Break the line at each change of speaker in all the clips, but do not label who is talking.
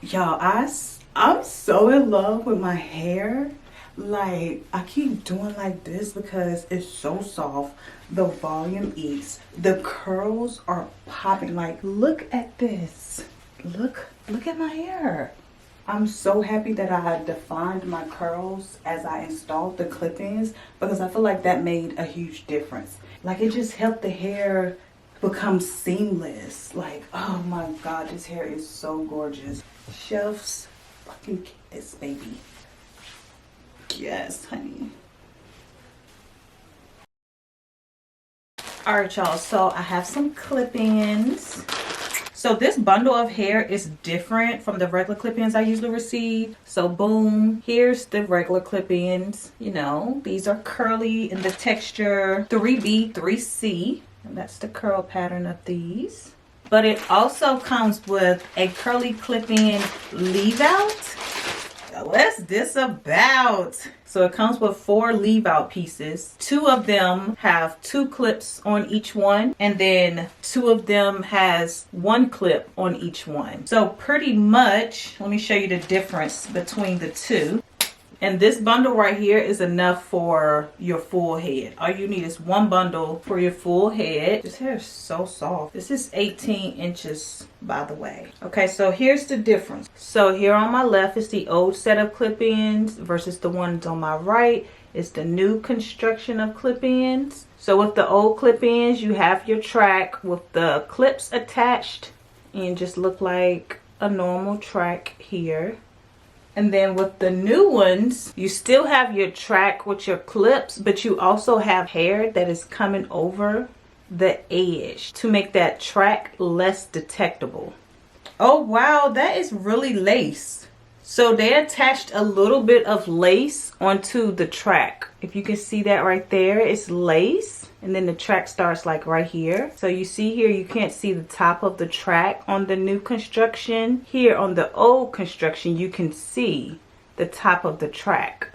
Y'all, I'm so in love with my hair. Like, I keep doing like this because it's so soft. The volume eats. The curls are popping. Like, look at this. Look at my hair. I'm so happy that I had defined my curls as I installed the clip-ins, because I feel like that made a huge difference. Like, it just helped the hair become seamless. Like, oh my god, this hair is so gorgeous. Chef's fucking kiss, baby. Yes, honey. All right, y'all, so I have some clip-ins. So this bundle of hair is different from the regular clip-ins I usually receive. So boom, here's the regular clip-ins. You know, these are curly in the texture 3B, 3C. And that's the curl pattern of these. But it also comes with a curly clip-in leave-out. What's this about? So it comes with 4 leave-out pieces. 2 of them have 2 clips on each one, and then 2 of them has 1 clip on each one. So pretty much, let me show you the difference between the 2. And this bundle right here is enough for your full head. All you need is 1 bundle for your full head. This hair is so soft. This is 18 inches, by the way. Okay, so here's the difference. So here on my left is the old set of clip-ins versus the ones on my right. It's the new construction of clip-ins. So with the old clip-ins, you have your track with the clips attached and just look like a normal track here. And then with the new ones, you still have your track with your clips, but you also have hair that is coming over the edge to make that track less detectable. Oh wow, that is really lace. So they attached a little bit of lace onto the track. If you can see that right there, it's lace. And then the track starts like right here. So you see here, you can't see the top of the track on the new construction. Here on the old construction, you can see the top of the track.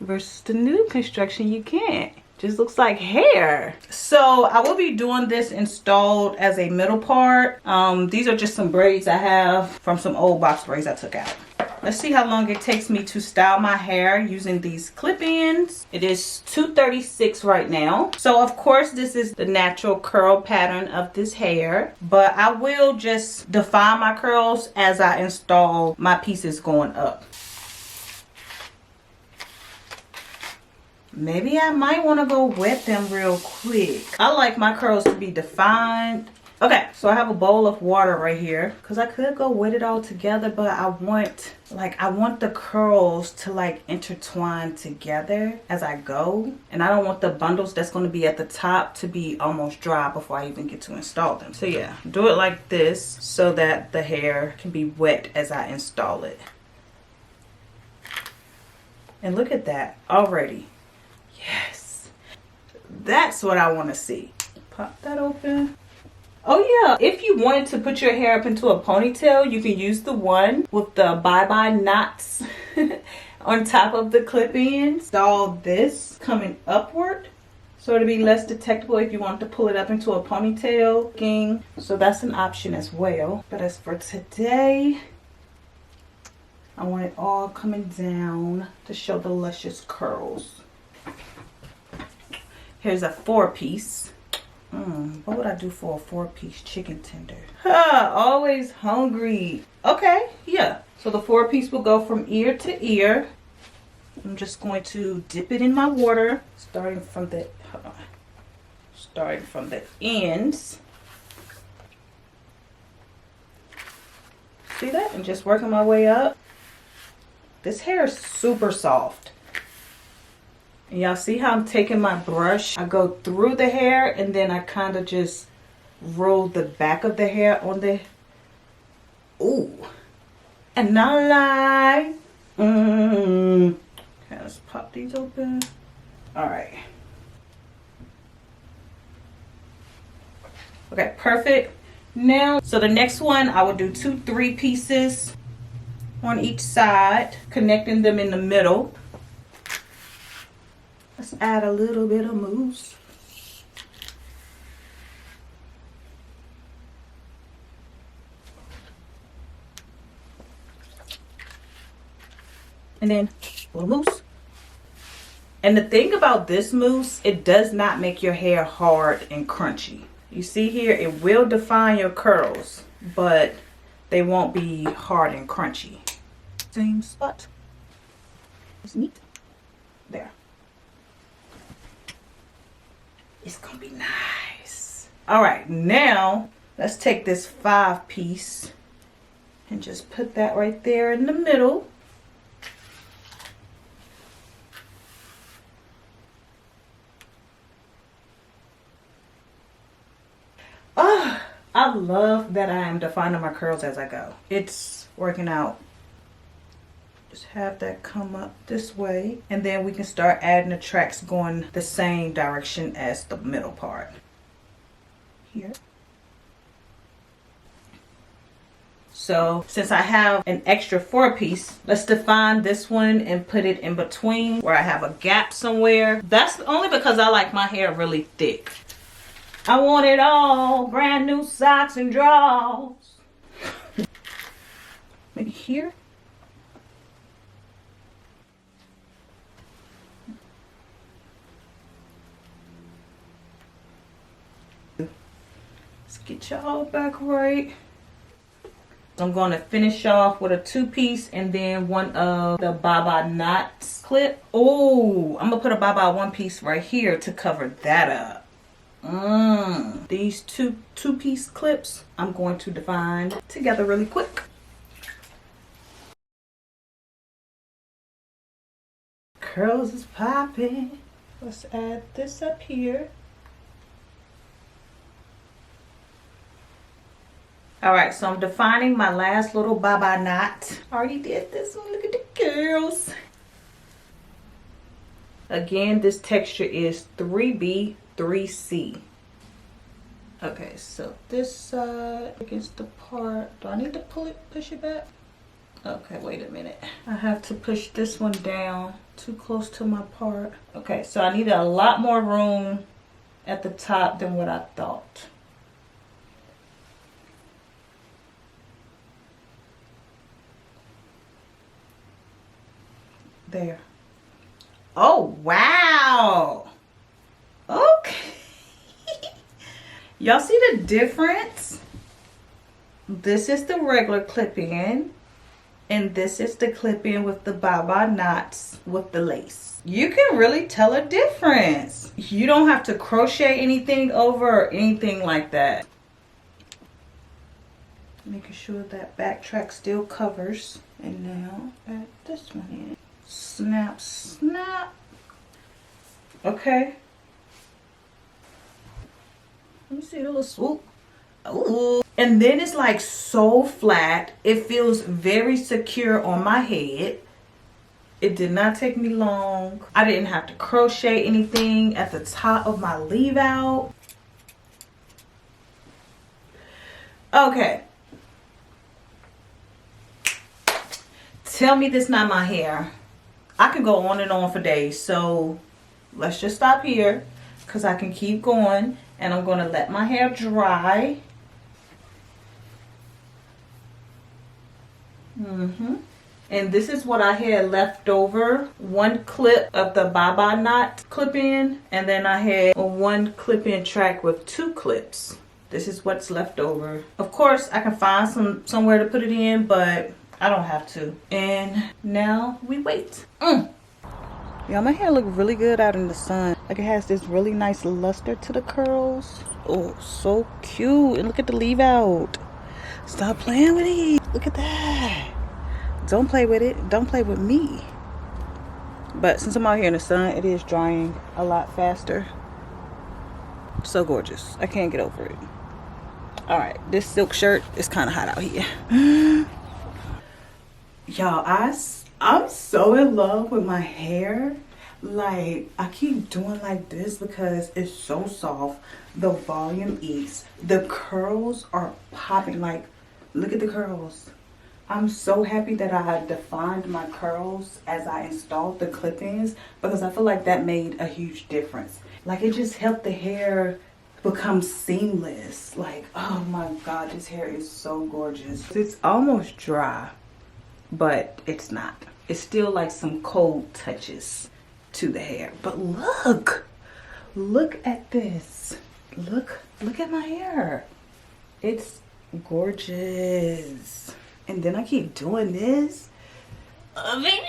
Versus the new construction, you can't. Just looks like hair. So I will be doing this installed as a middle part. These are just some braids I have from some old box braids I took out. Let's see how long it takes me to style my hair using these clip-ins. It is 2:36 right now. So of course this is the natural curl pattern of this hair, but I will just define my curls as I install my pieces going up. Maybe I might want to go wet them real quick. I like my curls to be defined. Okay, so I have a bowl of water right here because I could go wet it all together, but I want the curls to like intertwine together as I go, and I don't want the bundles that's going to be at the top to be almost dry before I even get to install them. So yeah, do it like this so that the hair can be wet as I install it. And look at that already. Yes, that's what I want to see. Pop that open. Oh yeah, if you wanted to put your hair up into a ponytail, you can use the one with the bye-bye knots on top of the clip-ins. Install this coming upward so it'll be less detectable if you want to pull it up into a ponytail. So that's an option as well. But as for today, I want it all coming down to show the luscious curls. Here's a 4-piece. What would I do for a 4-piece chicken tender? Always hungry. Okay, yeah. So the 4-piece will go from ear to ear. I'm just going to dip it in my water, starting from the ends. See that? I'm just working my way up. This hair is super soft. And y'all see how I'm taking my brush? I go through the hair and then I kind of just roll the back of the hair on the... Ooh. And not lie. Okay, let's pop these open. Alright. Okay, perfect. Now, so the next one, I will do 2 3-pieces on each side, connecting them in the middle. Let's add a little bit of mousse. And then a little mousse. And the thing about this mousse, it does not make your hair hard and crunchy. You see here, it will define your curls, but they won't be hard and crunchy. Same spot. It's neat. There. It's gonna be nice. All right, now let's take this 5-piece and just put that right there in the middle. Oh, I love that I am defining my curls as I go. It's working out. Just have that come up this way, and then we can start adding the tracks going the same direction as the middle part. Here. So since I have an extra 4-piece, let's define this one and put it in between where I have a gap somewhere. That's only because I like my hair really thick. I want it all, brand new socks and drawers. Maybe here. Let's get y'all back right. I'm going to finish off with a 2-piece and then one of the Baba knots clip. Oh, I'm going to put a Baba 1-piece right here to cover that up. These two-piece clips I'm going to define together really quick. Curls is popping. Let's add this up here. All right, so I'm defining my last little Baba knot. Already did this one. Look at the curls. Again, this texture is 3B, 3C. Okay, so this side against the part. Do I need to push it back? Okay, wait a minute. I have to push this one down too close to my part. Okay, so I need a lot more room at the top than what I thought. There. Oh, wow. Okay. Y'all see the difference? This is the regular clip-in, and this is the clip-in with the Baba knots with the lace. You can really tell a difference. You don't have to crochet anything over or anything like that. Making sure that back track still covers. And now add this one in. Snap, snap. Okay. Let me see a little swoop. Ooh. And then it's like so flat. It feels very secure on my head. It did not take me long. I didn't have to crochet anything at the top of my leave out. Okay. Tell me this not my hair. I can go on and on for days. So let's just stop here because I can keep going. And I'm going to let my hair dry. And this is what I had left over. 1 clip of the Baba knot clip in. And then I had a 1 clip in track with 2 clips. This is what's left over. Of course, I can find somewhere to put it in, but I don't have to. And now we wait. Y'all, my hair look really good out in the sun. Like it has this really nice luster to the curls. Oh, so cute. And look at the leave out. Stop playing with it. Look at that. Don't play with it. Don't play with me. But since I'm out here in the sun, it is drying a lot faster. So gorgeous. I can't get over it. All right, this silk shirt is kind of hot out here. Y'all, I'm so in love with my hair. Like, I keep doing like this because it's so soft. The volume eats. The curls are popping. Like, look at the curls. I'm so happy that I defined my curls as I installed the clip-ins because I feel like that made a huge difference. Like, it just helped the hair become seamless. Like, oh my God, this hair is so gorgeous. It's almost dry, but it's not. it's still like some cold touches to the hair. But look at this. Look at my hair. It's gorgeous. And then I keep doing this. Baby,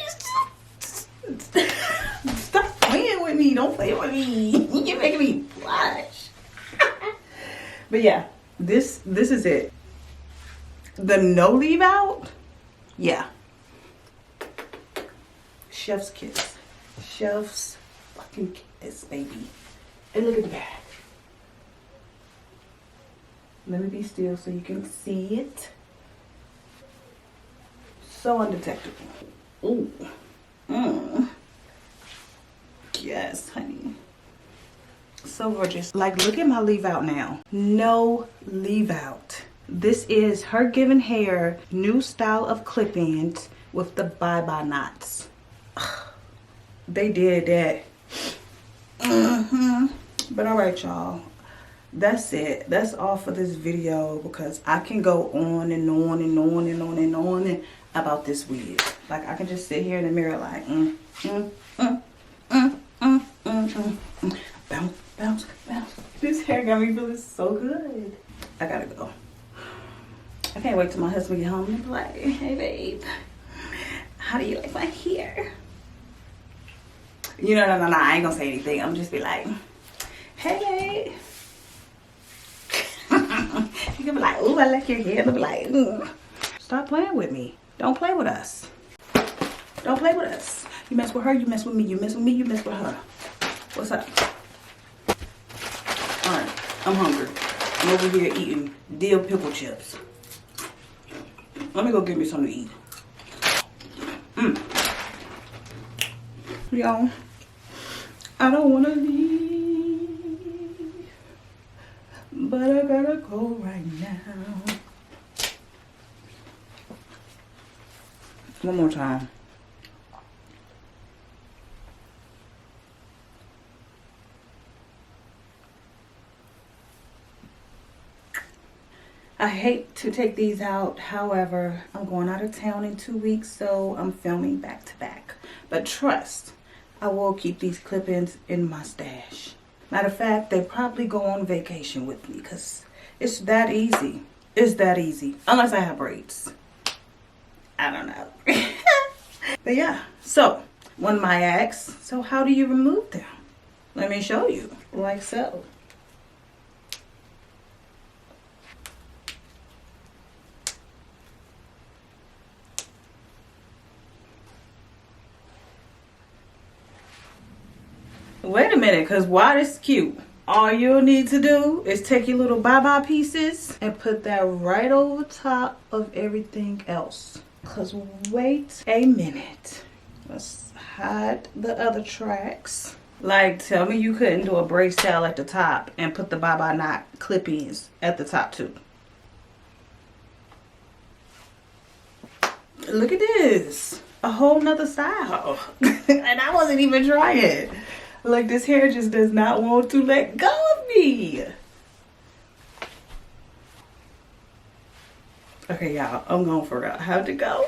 stop playing with me. Don't play with me. You're making me blush. But yeah, this is it. The no leave out. Yeah. Chef's kiss. Chef's fucking kiss, baby. And look at the back. Let me be still so you can see it. So undetectable. Ooh. Yes, honey. So gorgeous. Like, look at my leave out now. No leave out. This is HerGivenHair new style of clip-ins with the bye-bye knots. They did that. But all right, y'all. That's it. That's all for this video, because I can go on and on and on and on and on about this wig. Like, I can just sit here in the mirror like, bounce, bounce, bounce. This hair got me feeling so good. I gotta go. I can't wait till my husband get home and be like, hey babe, how do you like my hair? You know, no, I ain't gonna say anything. I'm just be like, hey babe. You can be like, ooh, I like your hair. I'll be like, stop playing with me. Don't play with us. Don't play with us. You mess with her, you mess with me. You mess with me, you mess with her. What's up? Alright, I'm hungry. I'm over here eating dill pickle chips. Let me go get me something to eat. Y'all, I don't want to leave, but I gotta go right now. One more time. I hate to take these out. However, I'm going out of town in 2 weeks, so I'm filming back to back. But trust, I will keep these clip-ins in my stash. Matter of fact, they probably go on vacation with me, because it's that easy. It's that easy. Unless I have braids. I don't know. But yeah, so one might ask, so how do you remove them? Let me show you. Like so. Wait a minute, because while this is cute, all you'll need to do is take your little bye-bye pieces and put that right over top of everything else. Because wait a minute. Let's hide the other tracks. Like, tell me you couldn't do a braid style at the top and put the bye-bye knot clip-ins at the top too. Look at this. A whole nother style. And I wasn't even trying. Like, this hair just does not want to let go of me. Okay, y'all, I'm gonna figure out how to go.